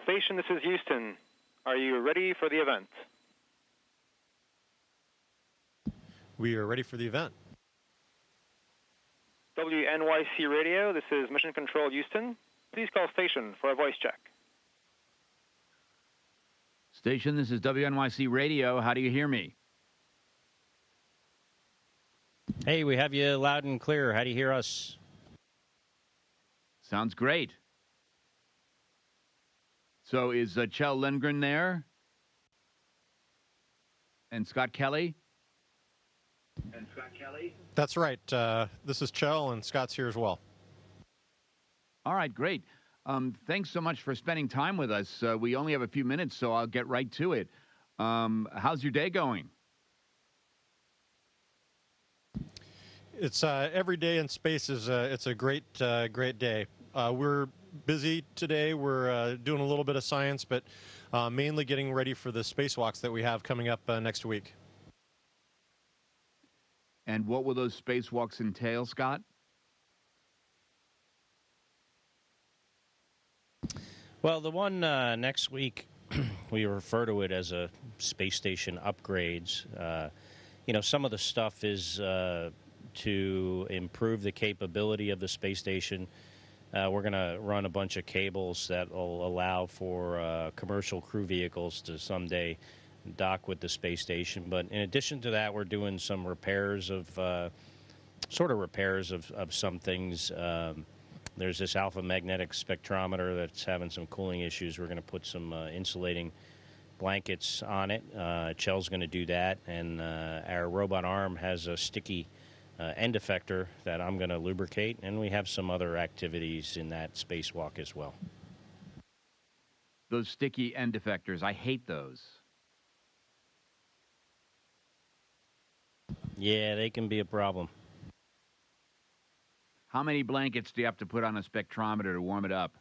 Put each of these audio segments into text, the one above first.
Station, this is Houston. Are you ready for the event? We are ready for the event. WNYC Radio, this is Mission Control Houston. Please call station for a voice check. Station, this is WNYC Radio. How do you hear me? Hey, we have you loud and clear. How do you hear us? Sounds great. So is Kjell Lindgren there? And Scott Kelly? That's right. This is Kjell, and Scott's here as well. All right, great. Thanks so much for spending time with us. We only have a few minutes, so I'll get right to it. How's your day going? It's every day in space is it's a great day. We're busy today. We're doing a little bit of science, but mainly getting ready for the spacewalks that we have coming up next week. And what will those spacewalks entail, Scott? Well, the one next week, we refer to it as a space station upgrades. Some of the stuff is to improve the capability of the space station. We're going to run a bunch of cables that will allow for commercial crew vehicles to someday dock with the space station. But in addition to that, we're doing some repairs of some things. There's this alpha magnetic spectrometer that's having some cooling issues. We're going to put some insulating blankets on it. Kjell's going to do that, and our robot arm has a sticky end effector that I'm going to lubricate, and we have some other activities in that spacewalk as well. Those sticky end effectors, I hate those. Yeah, they can be a problem. How many blankets do you have to put on a spectrometer to warm it up?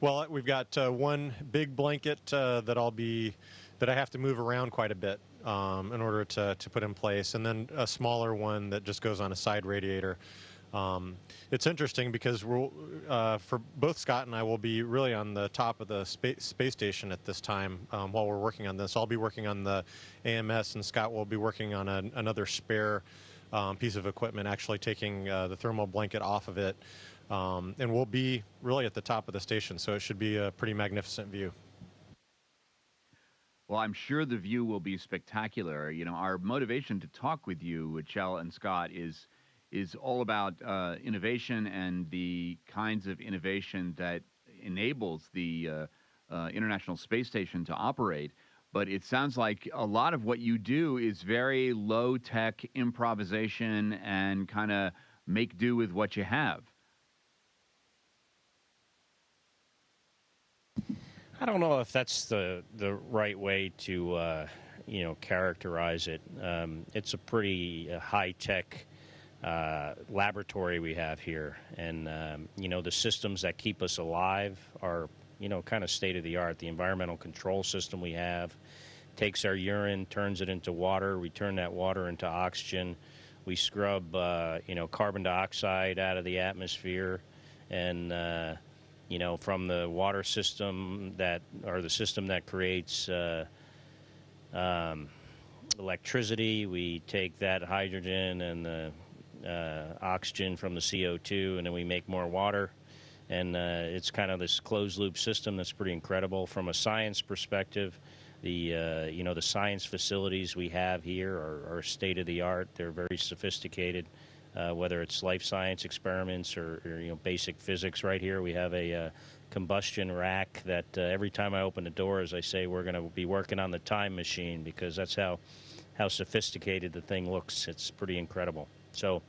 Well, we've got one big blanket that I have to move around quite a bit in order to put in place, and then a smaller one that just goes on a side radiator. It's interesting because for both Scott and I will be really on the top of the space station at this time while we're working on this. I'll be working on the AMS, and Scott will be working on another spare piece of equipment, actually taking the thermal blanket off of it. And we'll be really at the top of the station, so it should be a pretty magnificent view. Well, I'm sure the view will be spectacular. You know, our motivation to talk with you, Kjell and Scott, is all about innovation and the kinds of innovation that enables the International Space Station to operate. But it sounds like a lot of what you do is very low-tech improvisation and kind of make do with what you have. I don't know if that's the right way to characterize it. It's a pretty high-tech laboratory we have here, and the systems that keep us alive are kind of state-of-the-art. The environmental control system we have takes our urine, turns it into water. We turn that water into oxygen. We scrub carbon dioxide out of the atmosphere, and from the water system the system that creates electricity, we take that hydrogen and the oxygen from the CO2, and then we make more water. And it's kind of this closed-loop system that's pretty incredible. From a science perspective, the science facilities we have here are state-of-the-art. They're very sophisticated, whether it's life science experiments or basic physics. Right here we have a combustion rack that every time I open the door, as I say, we're going to be working on the time machine, because that's how sophisticated the thing looks. It's pretty incredible. So,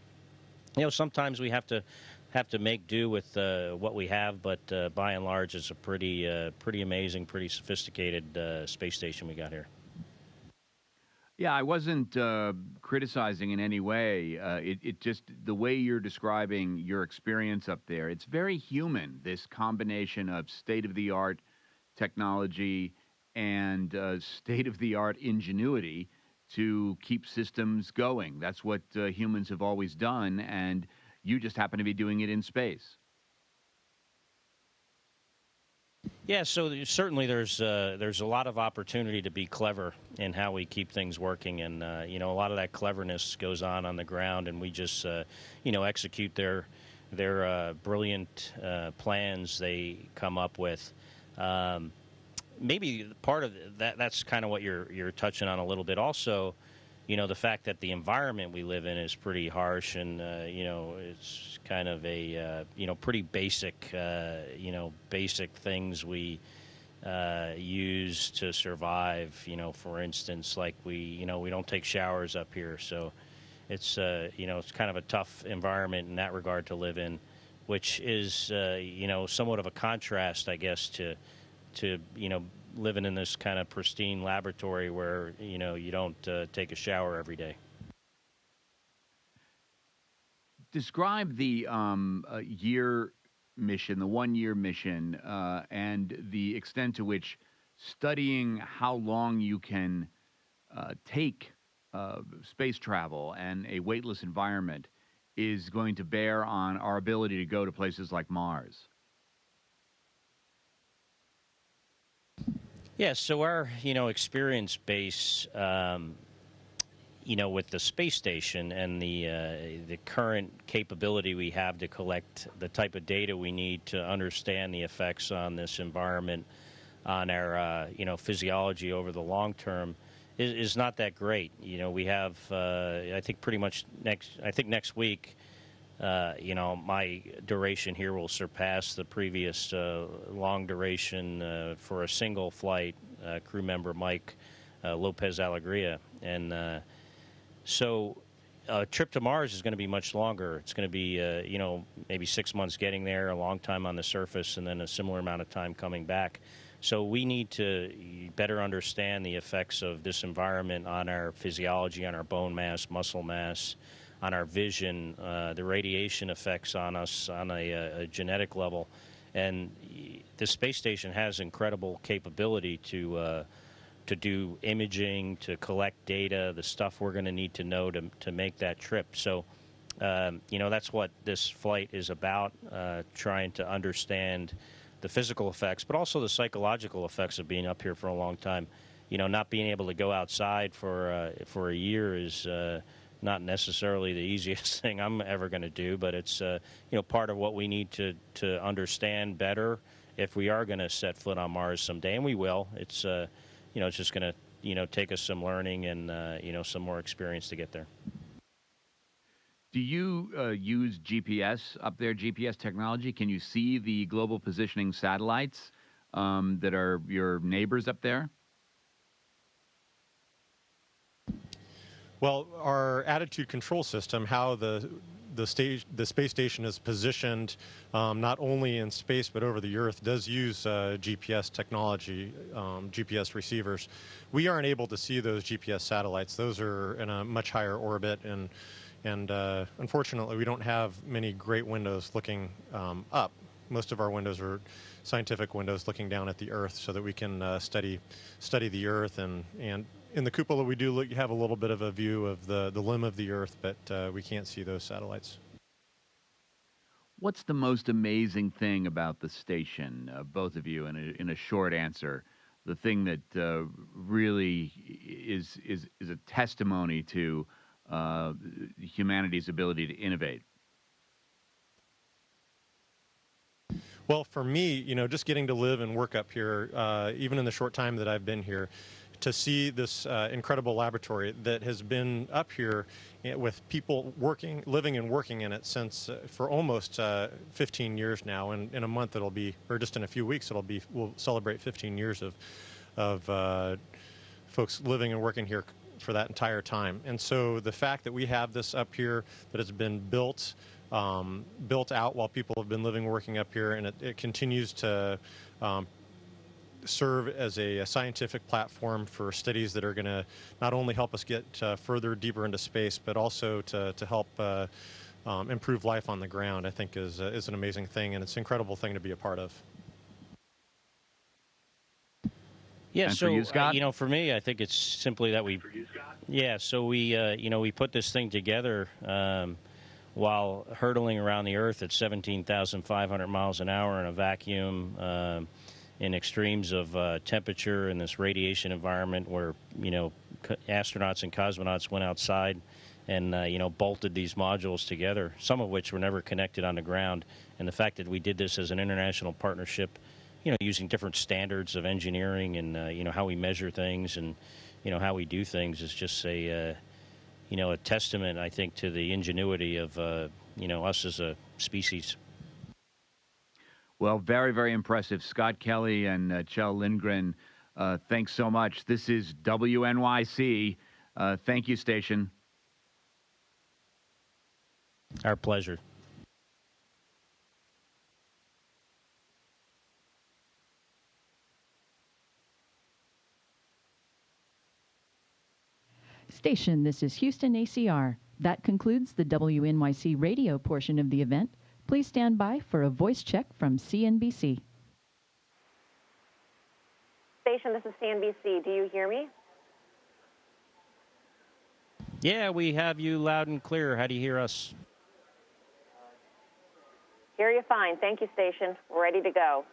sometimes we have to make do with what we have, but by and large, it's a pretty amazing, pretty sophisticated space station we got here. Yeah, I wasn't criticizing in any way. It just, the way you're describing your experience up there, it's very human, this combination of state-of-the-art technology and state-of-the-art ingenuity to keep systems going. That's what humans have always done, and you just happen to be doing it in space. Yeah, so certainly there's a lot of opportunity to be clever in how we keep things working, and a lot of that cleverness goes on the ground, and we just execute their brilliant plans they come up with. Maybe part of that's kind of what you're touching on a little bit. Also, the fact that the environment we live in is pretty harsh, and it's kind of a pretty basic basic things we use to survive. For instance, like we don't take showers up here, so it's kind of a tough environment in that regard to live in, which is somewhat of a contrast, I guess, to living in this kind of pristine laboratory where you don't take a shower every day. Describe the year mission, the 1 year mission, and the extent to which studying how long you can take space travel and a weightless environment is going to bear on our ability to go to places like Mars. Yeah, so our experience base, with the space station and the current capability we have to collect the type of data we need to understand the effects on this environment, on our physiology over the long term, is not that great. We have I think pretty much next week. My duration here will surpass the previous long duration for a single flight crew member, Mike Lopez Alegria. And so a trip to Mars is going to be much longer. It's going to be, maybe 6 months getting there, a long time on the surface, and then a similar amount of time coming back. So we need to better understand the effects of this environment on our physiology, on our bone mass, muscle mass, on our vision, the radiation effects on us on a genetic level. And the space station has incredible capability to do imaging, to collect data, the stuff we're going to need to know to make that trip. So, that's what this flight is about, trying to understand the physical effects, but also the psychological effects of being up here for a long time. Not being able to go outside for a year is not necessarily the easiest thing I'm ever going to do, but it's part of what we need to understand better if we are going to set foot on Mars someday, and we will. It's it's just going to take us some learning and some more experience to get there. Do you use GPS up there, GPS technology? Can you see the global positioning satellites that are your neighbors up there? Well, our attitude control system, how the space station is positioned, not only in space but over the Earth, does use GPS technology, GPS receivers. We aren't able to see those GPS satellites. Those are in a much higher orbit, and unfortunately, we don't have many great windows looking up. Most of our windows are scientific windows looking down at the Earth, so that we can study the Earth, and in the cupola we do have a little bit of a view of the limb of the Earth, but we can't see those satellites. What's the most amazing thing about the station, both of you, in a short answer? The thing that really is a testimony to humanity's ability to innovate? Well, for me, just getting to live and work up here, even in the short time that I've been here, to see this incredible laboratory that has been up here with people living and working in it since for almost 15 years now. And in a month it'll be, or just in a few weeks we'll celebrate 15 years of folks living and working here for that entire time. And so the fact that we have this up here, that it's been built out while people have been living and working up here, and it continues to serve as a scientific platform for studies that are going to not only help us get further, deeper into space, but also to help improve life on the ground, I think is an amazing thing, and it's an incredible thing to be a part of. Yeah, and so for you, Scott? For me, I think it's simply that we put this thing together while hurtling around the Earth at 17,500 miles an hour in a vacuum. in extremes of temperature in this radiation environment where, astronauts and cosmonauts went outside and, bolted these modules together, some of which were never connected on the ground. And the fact that we did this as an international partnership, using different standards of engineering and, how we measure things and, how we do things is just a testament, I think, to the ingenuity of, us as a species. Well, very, very impressive. Scott Kelly and Kjell Lindgren, thanks so much. This is WNYC. Thank you, station. Our pleasure. Station, this is Houston ACR. That concludes the WNYC radio portion of the event. Please stand by for a voice check from CNBC. Station, this is CNBC. Do you hear me? Yeah, we have you loud and clear. How do you hear us? Hear you fine. Thank you, station. We're ready to go.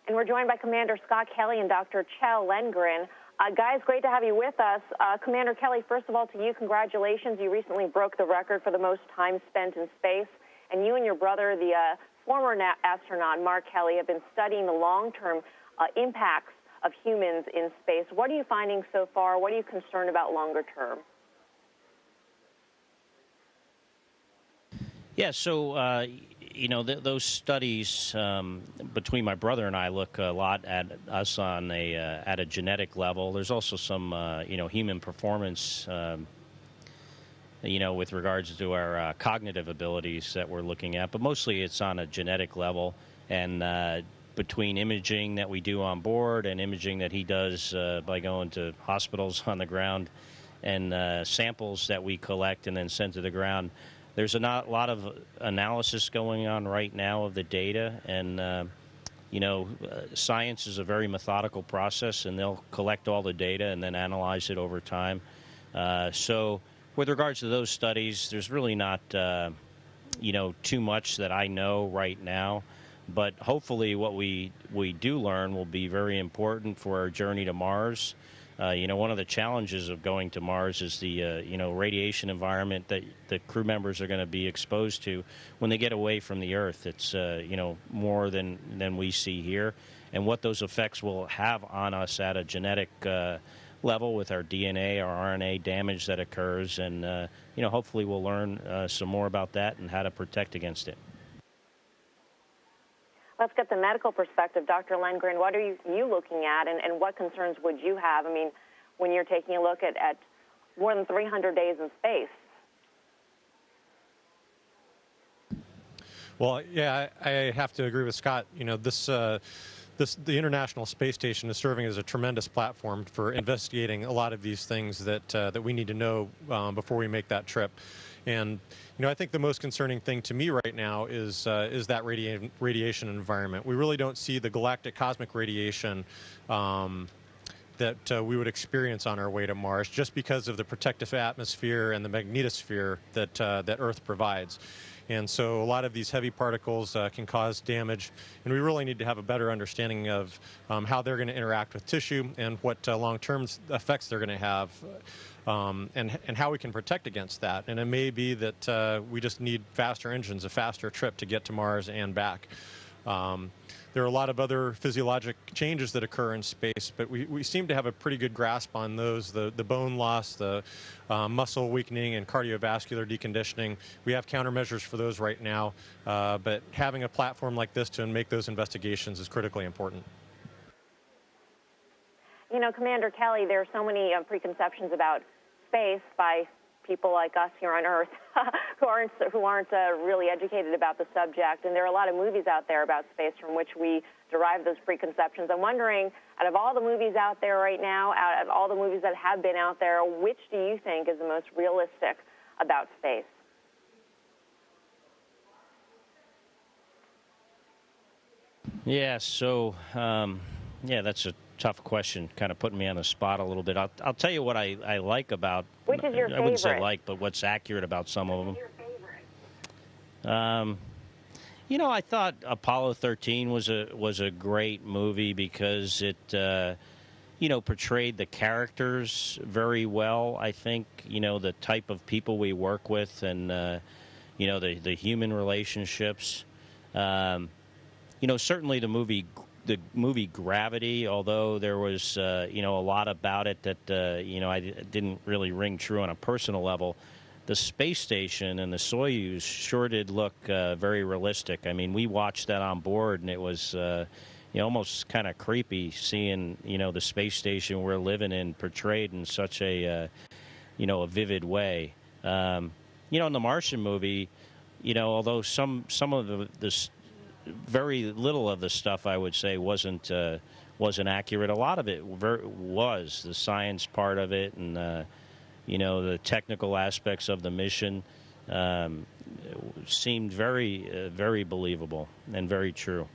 And we're joined by Commander Scott Kelly and Dr. Kjell Lindgren. Guys, great to have you with us. Commander Kelly, first of all, to you, congratulations. You recently broke the record for the most time spent in space. And you and your brother, the former astronaut Mark Kelly, have been studying the long-term impacts of humans in space. What are you finding so far? What are you concerned about longer term? Yeah, so, those studies between my brother and I look a lot at us on at a genetic level. There's also some, human performance, with regards to our cognitive abilities that we're looking at. But mostly it's on a genetic level. And between imaging that we do on board and imaging that he does by going to hospitals on the ground and samples that we collect and then send to the ground, there's a lot of analysis going on right now of the data, and, science is a very methodical process, and they'll collect all the data and then analyze it over time. So with regards to those studies, there's really not, too much that I know right now, but hopefully what we do learn will be very important for our journey to Mars. One of the challenges of going to Mars is the, radiation environment that the crew members are going to be exposed to when they get away from the Earth. It's, more than we see here. And what those effects will have on us at a genetic level with our DNA, our RNA damage that occurs. And, hopefully we'll learn some more about that and how to protect against it. Let's get the medical perspective. Dr. Lindgren, what are you looking at, and what concerns would you have? I mean, when you're taking a look at more than 300 days in space. Well, yeah, I have to agree with Scott. The International Space Station is serving as a tremendous platform for investigating a lot of these things that we need to know before we make that trip. And I think the most concerning thing to me right now is that radiation environment. We really don't see the galactic cosmic radiation that we would experience on our way to Mars, just because of the protective atmosphere and the magnetosphere that Earth provides. And so a lot of these heavy particles can cause damage, and we really need to have a better understanding of how they're going to interact with tissue and what long-term effects they're going to have, and how we can protect against that. And it may be that we just need faster engines, a faster trip to get to Mars and back. There are a lot of other physiologic changes that occur in space, but we seem to have a pretty good grasp on those, the bone loss, the muscle weakening, and cardiovascular deconditioning. We have countermeasures for those right now, but having a platform like this to make those investigations is critically important. Commander Kelly, there are so many preconceptions about space by people like us here on Earth who aren't really educated about the subject. And there are a lot of movies out there about space from which we derive those preconceptions. I'm wondering, out of all the movies out there right now, out of all the movies that have been out there, which do you think is the most realistic about space? Yeah, so, that's a tough question, kind of putting me on the spot a little bit. I'll tell you what I like about... Which is your favorite? I wouldn't say like, but what's accurate about some of them. I thought Apollo 13 was a great movie because it portrayed the characters very well. I think the type of people we work with and the human relationships. Certainly the movie Gravity, although there was a lot about it that I didn't really ring true on a personal level. The space station and the Soyuz sure did look very realistic. I mean, we watched that on board, and it was almost kind of creepy seeing the space station we're living in portrayed in such a a vivid way. In the Martian movie, although some of the very little of the stuff I would say wasn't accurate. A lot of it was the science part of it, and the technical aspects of the mission seemed very believable and very true.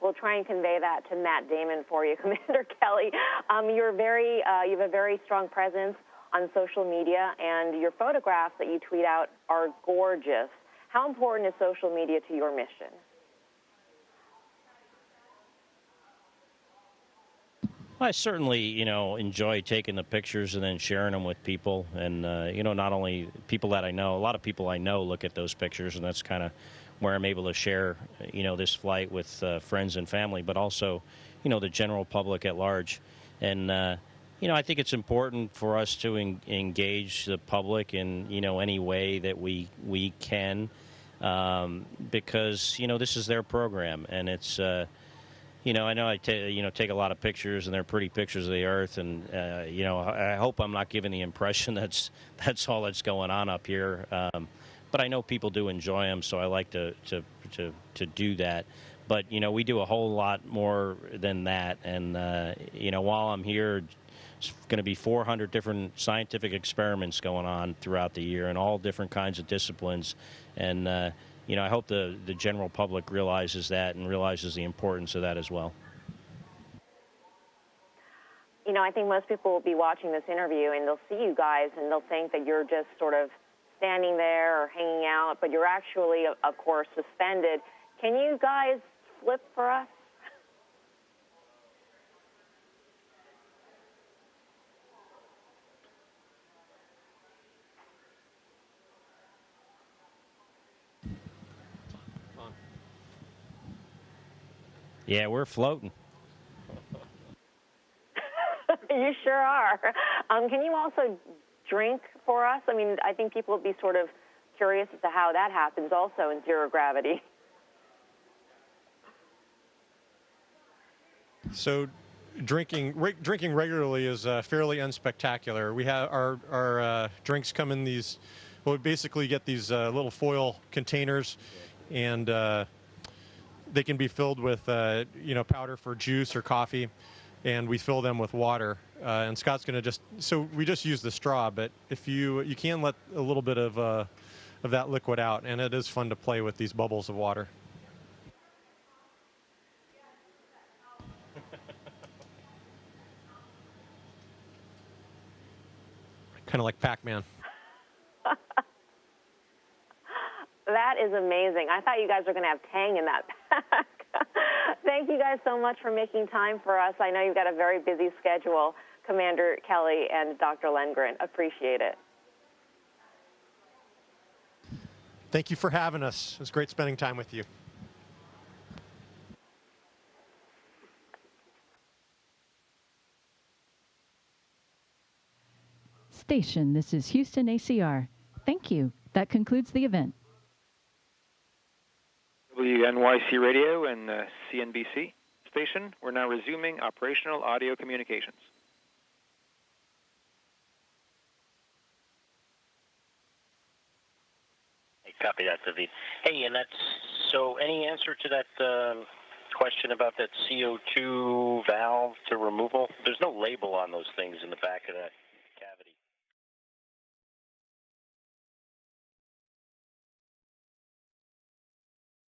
We'll try and convey that to Matt Damon for you, Commander Kelly. You have a very strong presence on social media, and your photographs that you tweet out are gorgeous. How important is social media to your mission? I certainly, enjoy taking the pictures and then sharing them with people. And, not only people that I know, a lot of people I know look at those pictures, and that's kind of where I'm able to share, this flight with friends and family, but also, the general public at large. And, I think it's important for us to engage the public in, any way that we can, because, this is their program, and it's, I know I take a lot of pictures, and they're pretty pictures of the Earth, and I hope I'm not giving the impression that's all that's going on up here. But I know people do enjoy them, so I like to do that. But we do a whole lot more than that, and while I'm here, it's going to be 400 different scientific experiments going on throughout the year, in all different kinds of disciplines, and I hope the general public realizes that and realizes the importance of that as well. I think most people will be watching this interview, and they'll see you guys, and they'll think that you're just sort of standing there or hanging out, but you're actually, of course, suspended. Can you guys flip for us? Yeah, we're floating. You sure are. Can you also drink for us? I mean, I think people will be sort of curious as to how that happens also in zero gravity. So drinking regularly is fairly unspectacular. We have our drinks come in these, well, we basically get these little foil containers, and they can be filled with powder for juice or coffee, and we fill them with water. And Scott's going to so we just use the straw, but if you can let a little bit of that liquid out, and it is fun to play with these bubbles of water. Kind of like Pac-Man. That is amazing. I thought you guys were going to have Tang in that pack. Thank you guys so much for making time for us. I know you've got a very busy schedule, Commander Kelly and Dr. Lengren. Appreciate it. Thank you for having us. It was great spending time with you. Station, this is Houston ACR. Thank you. That concludes the event. WNYC Radio and CNBC station, we're now resuming operational audio communications. Hey, copy that, David. Hey, and so any answer to that question about that CO2 valve to removal? There's no label on those things in the back of that